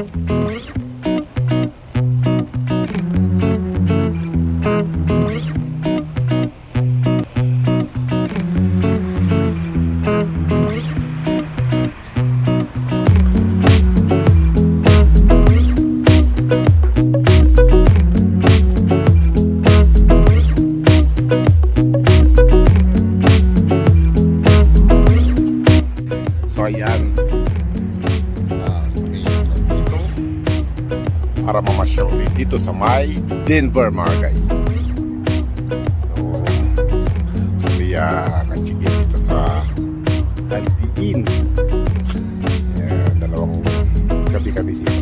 So ayan, dito para mamasyal ulit dito sa may Denver mga guys. So kami nagsigil dito sa Alpiin. Dalawang gabi-gabi dito.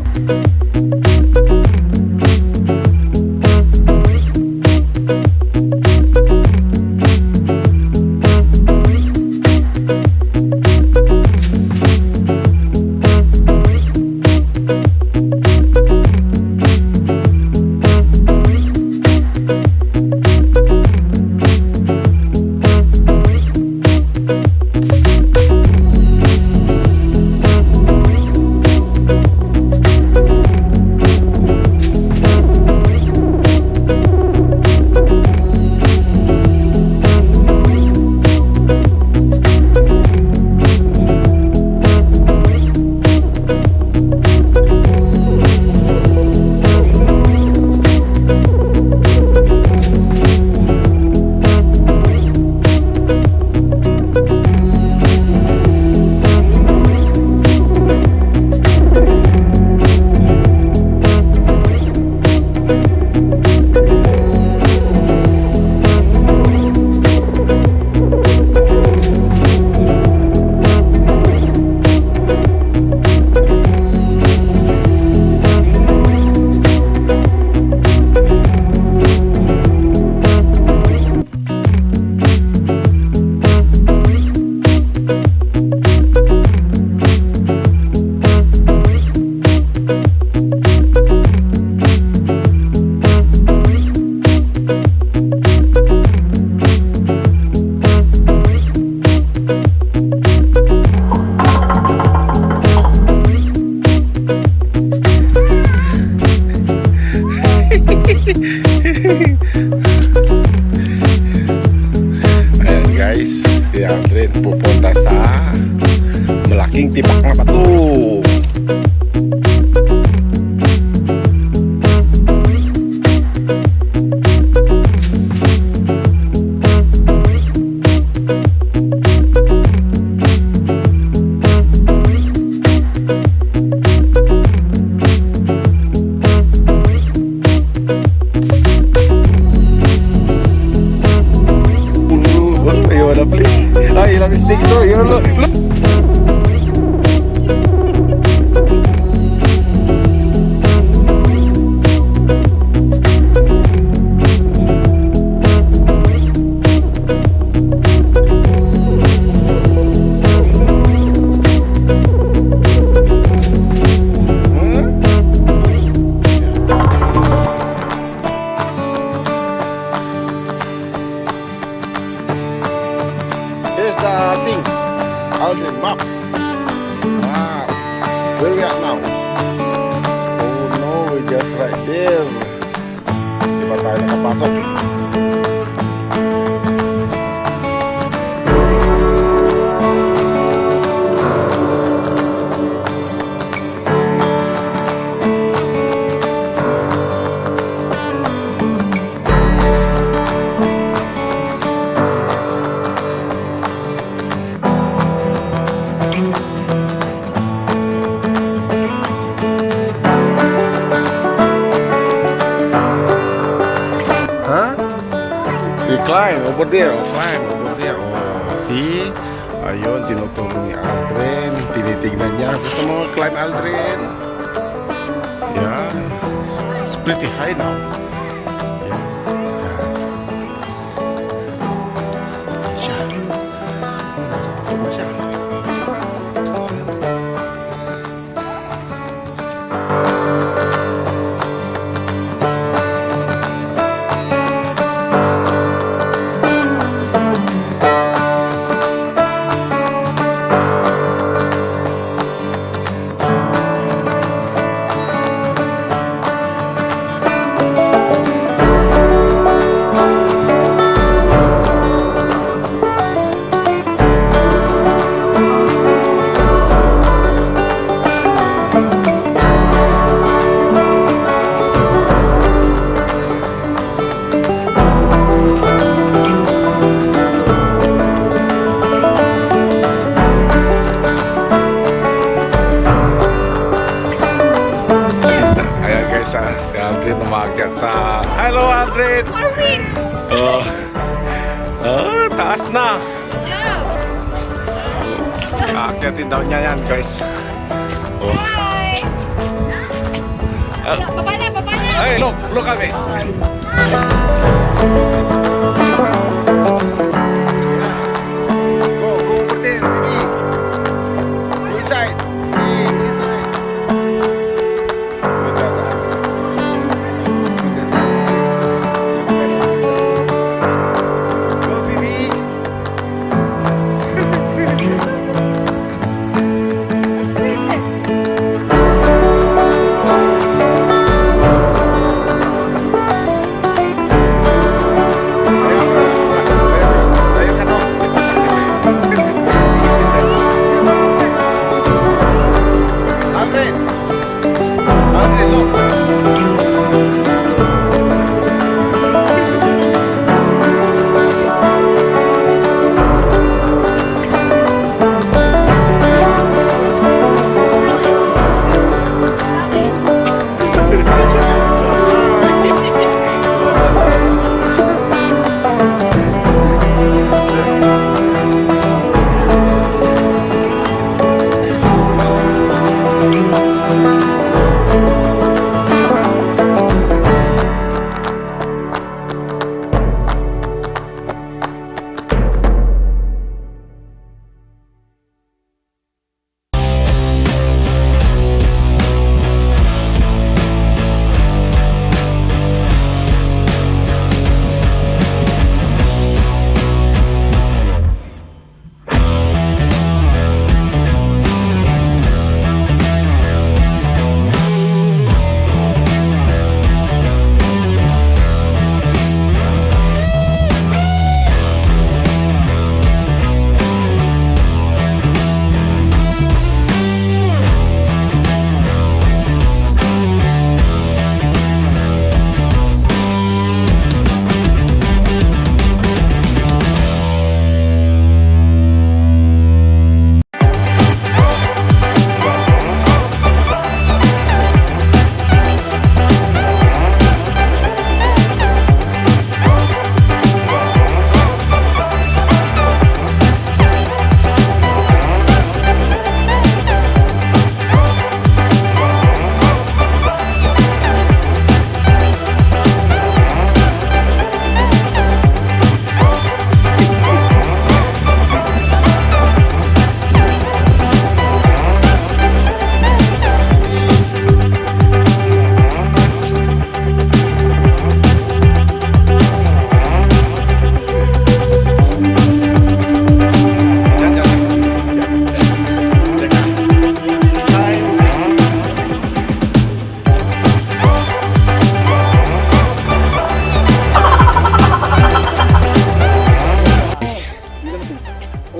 Ayan guys, si Aldrin pupunta sa malaking tibak na bato. Ay, ilang sticks to, yun look. Here's the thing, Aldrin map. Wow, where we at now? Oh no, we're just right there. Di ba tayo nakapasok? Climb over there, climb over there. Oh, see? Ayun, tinutulong ni Aldrin. Tinitignan niya. Gusto mo climb, Aldrin? Yeah. It's pretty high now. Yeah. Siya. Nasa paso na siya. Aldrin! Marvin! Oh. Oh, taas na! Joe! Aakyatin daw niya yan, guys. Oh. Hi! Baba na, baba na! Hey, look at me. Go over there, baby. Go inside. Hey, go inside. Look at that. Go, baby. Alfred! Alfred, look!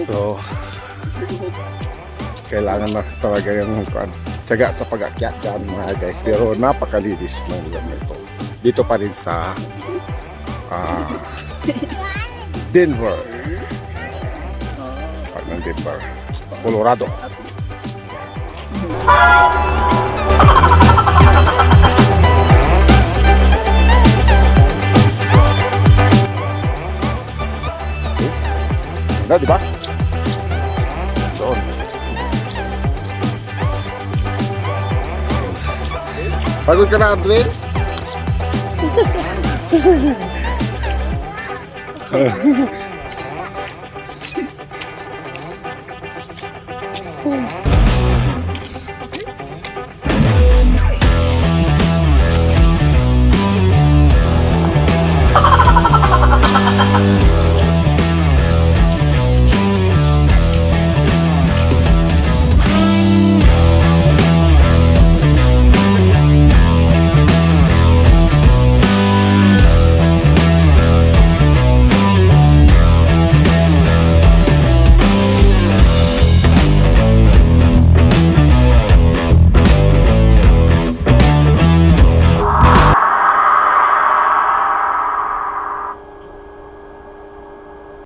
So, kailangan na talaga yung tiyaga sa pag-akyat dyan mga guys. Pero napakalinis ng lugar na ito. Dito pa rin sa Denver. Park ng Denver, Colorado. Ganda, di ba? Doon. Pagod ka na, Adrian?